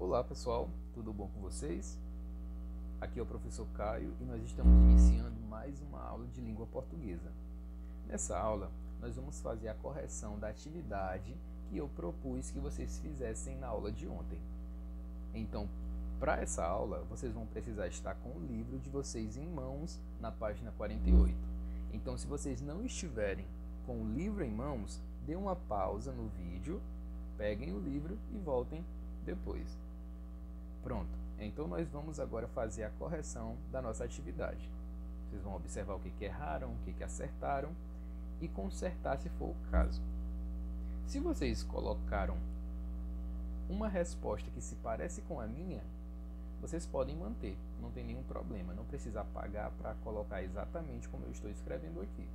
Olá pessoal, tudo bom com vocês? Aqui é o professor Caio e nós estamos iniciando mais uma aula de língua portuguesa. Nessa aula, nós vamos fazer a correção da atividade que eu propus que vocês fizessem na aula de ontem. Então, para essa aula, vocês vão precisar estar com o livro de vocês em mãos na página 48. Então, se vocês não estiverem com o livro em mãos, dê uma pausa no vídeo, peguem o livro e voltem depois. Pronto, então nós vamos agora fazer a correção da nossa atividade. Vocês vão observar o que erraram, o que acertaram e consertar se for o caso. Se vocês colocaram uma resposta que se parece com a minha, vocês podem manter, não tem nenhum problema, não precisa apagar para colocar exatamente como eu estou escrevendo aqui.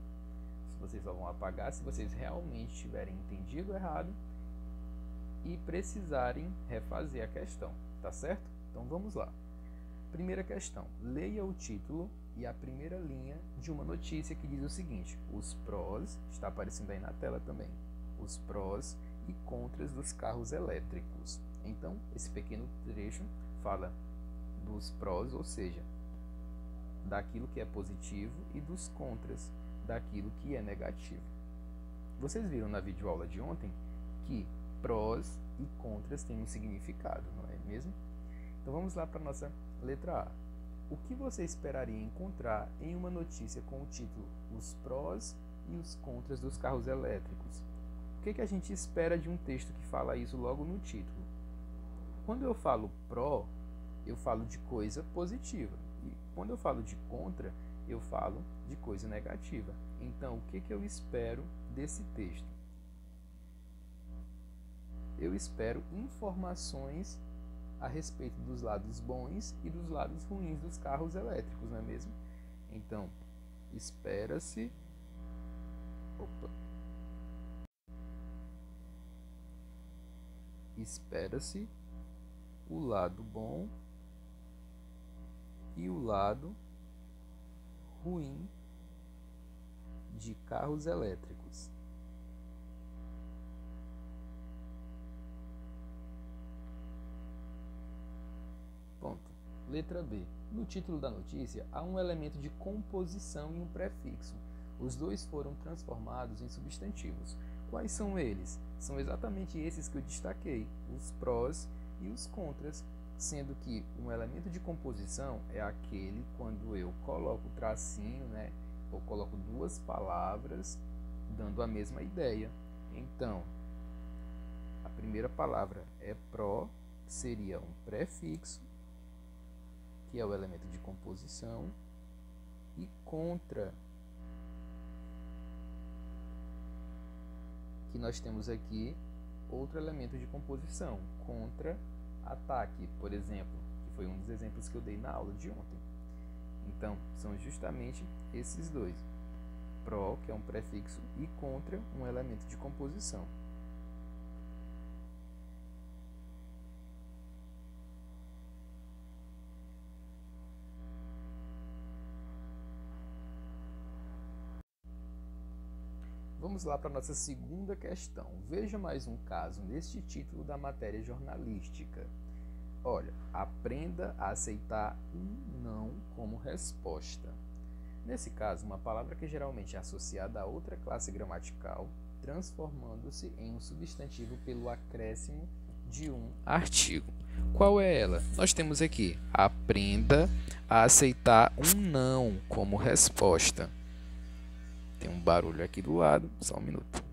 Vocês só vão apagar se vocês realmente tiverem entendido errado e precisarem refazer a questão, tá certo? Então vamos lá. Primeira questão, leia o título e a primeira linha de uma notícia que diz o seguinte: os prós, está aparecendo aí na tela também, os prós e contras dos carros elétricos. Então, esse pequeno trecho fala dos prós, ou seja, daquilo que é positivo, e dos contras, daquilo que é negativo. Vocês viram na videoaula de ontem que prós e contras têm um significado, não é mesmo? Então vamos lá para a nossa letra A. O que você esperaria encontrar em uma notícia com o título Os prós e os contras dos carros elétricos? O que a gente espera de um texto que fala isso logo no título? Quando eu falo pró, eu falo de coisa positiva. E quando eu falo de contra, eu falo de coisa negativa. Então, o que eu espero desse texto? Eu espero informações a respeito dos lados bons e dos lados ruins dos carros elétricos, não é mesmo? Então, espera-se o lado bom e o lado ruim de carros elétricos. Ponto. Letra B. No título da notícia há um elemento de composição e um prefixo. Os dois foram transformados em substantivos. Quais são eles? São exatamente esses que eu destaquei, os prós e os contras, sendo que um elemento de composição é aquele quando eu coloco tracinho, né? Eu coloco duas palavras dando a mesma ideia. Então, a primeira palavra é pró, que seria um prefixo, que é o elemento de composição, e contra, que nós temos aqui outro elemento de composição, contra ataque, por exemplo, que foi um dos exemplos que eu dei na aula de ontem. Então, são justamente esses dois, pró, que é um prefixo, e contra, um elemento de composição. Vamos lá para a nossa segunda questão. Veja mais um caso neste título da matéria jornalística. Olha, aprenda a aceitar um não como resposta. Nesse caso, uma palavra que geralmente é associada a outra classe gramatical, transformando-se em um substantivo pelo acréscimo de um artigo. Qual é ela? Nós temos aqui, aprenda a aceitar um não como resposta. Tem um barulho aqui do lado, só um minuto.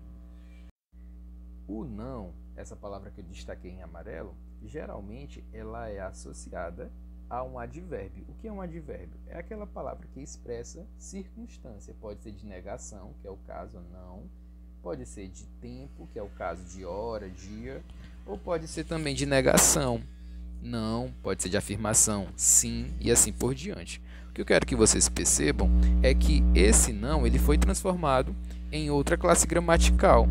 O não, essa palavra que eu destaquei em amarelo, geralmente ela é associada a um advérbio. O que é um advérbio? É aquela palavra que expressa circunstância. Pode ser de negação, que é o caso não. Pode ser de tempo, que é o caso de hora, dia. Ou pode ser também de negação, não. Pode ser de afirmação, sim, e assim por diante. O que eu quero que vocês percebam é que esse não ele foi transformado em outra classe gramatical,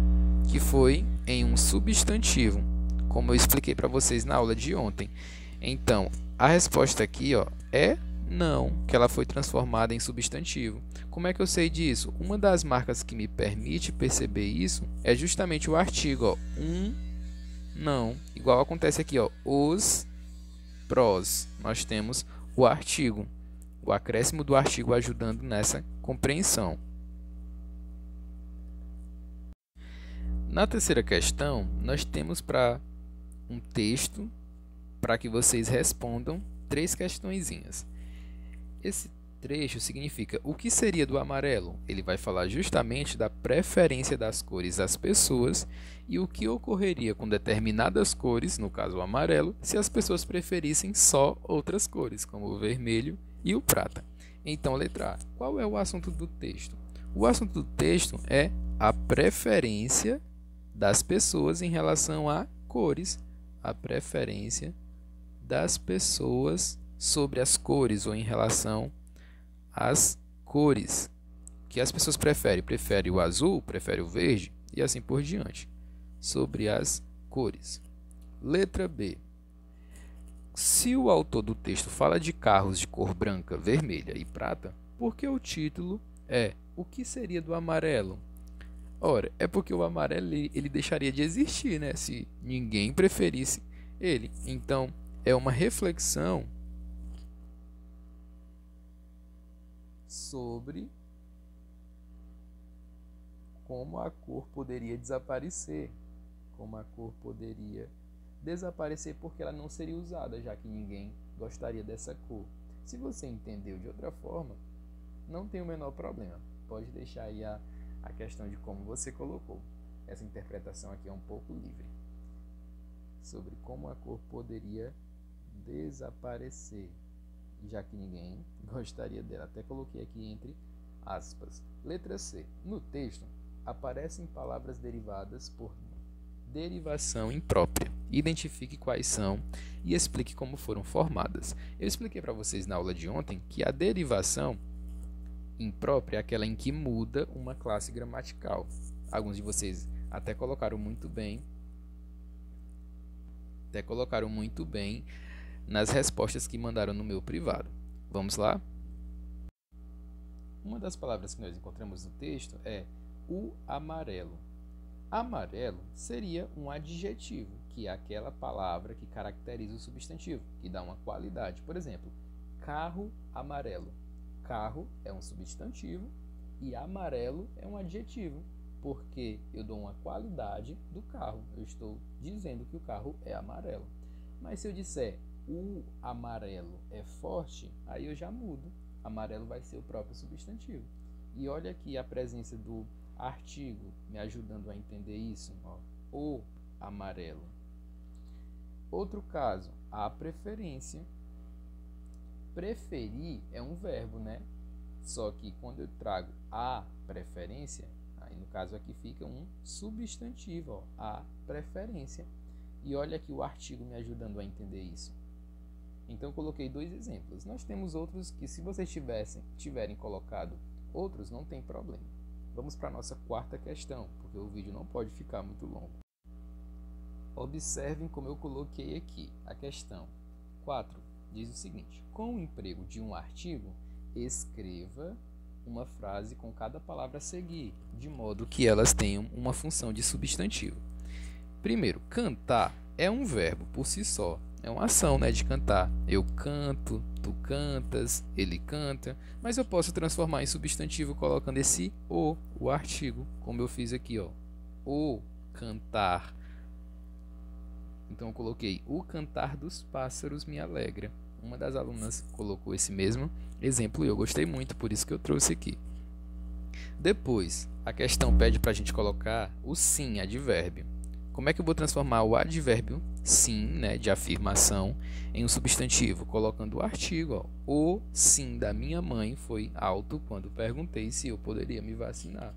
que foi em um substantivo, como eu expliquei para vocês na aula de ontem. Então, a resposta aqui é não, que ela foi transformada em substantivo. Como é que eu sei disso? Uma das marcas que me permite perceber isso é justamente o artigo, um não, igual acontece aqui, os pros, nós temos o artigo, o acréscimo do artigo ajudando nessa compreensão. Na terceira questão, nós temos para um texto para que vocês respondam 3 questõezinhas. Esse trecho significa o que seria do amarelo? Ele vai falar justamente da preferência das cores das pessoas e o que ocorreria com determinadas cores, no caso o amarelo, se as pessoas preferissem só outras cores, como o vermelho e o prata. Então, letra A. Qual é o assunto do texto? O assunto do texto é a preferência das pessoas em relação a cores. A preferência das pessoas sobre as cores ou em relação às cores. Que as pessoas preferem? Prefere o azul, prefere o verde e assim por diante. Sobre as cores. Letra B. Se o autor do texto fala de carros de cor branca, vermelha e prata, por que o título é o que seria do amarelo? Ora, é porque o amarelo ele deixaria de existir, né? Se ninguém preferisse ele. Então, é uma reflexão sobre como a cor poderia desaparecer. Como a cor poderia desaparecer porque ela não seria usada, já que ninguém gostaria dessa cor. Se você entendeu de outra forma, não tem o menor problema. Pode deixar aí a questão de como você colocou. Essa interpretação aqui é um pouco livre. Sobre como a cor poderia desaparecer, já que ninguém gostaria dela. Até coloquei aqui entre aspas. Letra C. No texto, aparecem palavras derivadas por derivação imprópria. Identifique quais são e explique como foram formadas. Eu expliquei para vocês na aula de ontem que a derivação imprópria é aquela em que muda uma classe gramatical. Alguns de vocês até colocaram muito bem nas respostas que mandaram no meu privado. Vamos lá? Uma das palavras que nós encontramos no texto é o amarelo. Amarelo seria um adjetivo, que é aquela palavra que caracteriza o substantivo, que dá uma qualidade. Por exemplo, carro amarelo. Carro é um substantivo e amarelo é um adjetivo, porque eu dou uma qualidade do carro. Eu estou dizendo que o carro é amarelo. Mas se eu disser o amarelo é forte, aí eu já mudo. Amarelo vai ser o próprio substantivo. E olha aqui a presença do artigo me ajudando a entender isso. Ó, o amarelo. Outro caso, a preferência. Preferir é um verbo, né? Só que quando eu trago a preferência, aí no caso aqui fica um substantivo, ó, a preferência. E olha aqui o artigo me ajudando a entender isso. Então eu coloquei 2 exemplos. Nós temos outros que, se vocês tiverem colocado outros, não tem problema. Vamos para a nossa quarta questão, porque o vídeo não pode ficar muito longo. Observem como eu coloquei aqui a questão 4. Diz o seguinte: com o emprego de um artigo, escreva uma frase com cada palavra a seguir, de modo que elas tenham uma função de substantivo. Primeiro, cantar é um verbo por si só. É uma ação, né, de cantar. Eu canto, tu cantas, ele canta. Mas eu posso transformar em substantivo colocando esse o artigo, como eu fiz aqui, ó. O cantar. Então eu coloquei: o cantar dos pássaros me alegra. Uma das alunas colocou esse mesmo exemplo e eu gostei muito, por isso que eu trouxe aqui. Depois, a questão pede para a gente colocar o sim, advérbio. Como é que eu vou transformar o advérbio sim, né, de afirmação, em um substantivo? Colocando o artigo, ó. O sim da minha mãe foi alto quando perguntei se eu poderia me vacinar.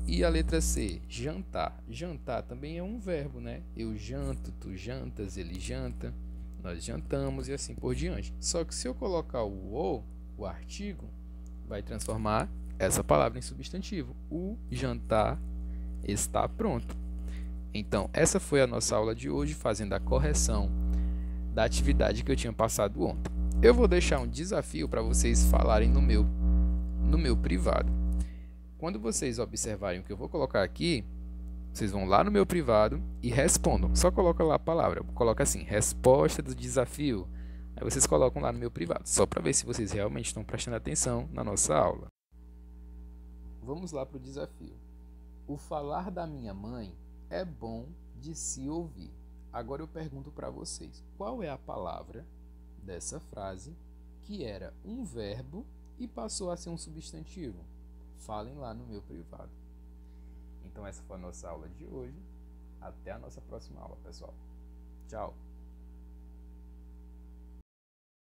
E a letra C, jantar. Jantar também é um verbo, né? Eu janto, tu jantas, ele janta, nós jantamos e assim por diante. Só que se eu colocar o artigo, vai transformar essa palavra em substantivo. O jantar está pronto. Então, essa foi a nossa aula de hoje, fazendo a correção da atividade que eu tinha passado ontem. Eu vou deixar um desafio para vocês falarem no meu privado. Quando vocês observarem o que eu vou colocar aqui, Vocês vão lá no meu privado e respondam. Só coloca lá a palavra. Coloca assim, resposta do desafio. Aí vocês colocam lá no meu privado, só para ver se vocês realmente estão prestando atenção na nossa aula. Vamos lá para o desafio. O falar da minha mãe é bom de se ouvir. Agora eu pergunto para vocês, qual é a palavra dessa frase que era um verbo e passou a ser um substantivo? Falem lá no meu privado. Então essa foi a nossa aula de hoje. Até a nossa próxima aula, pessoal. Tchau!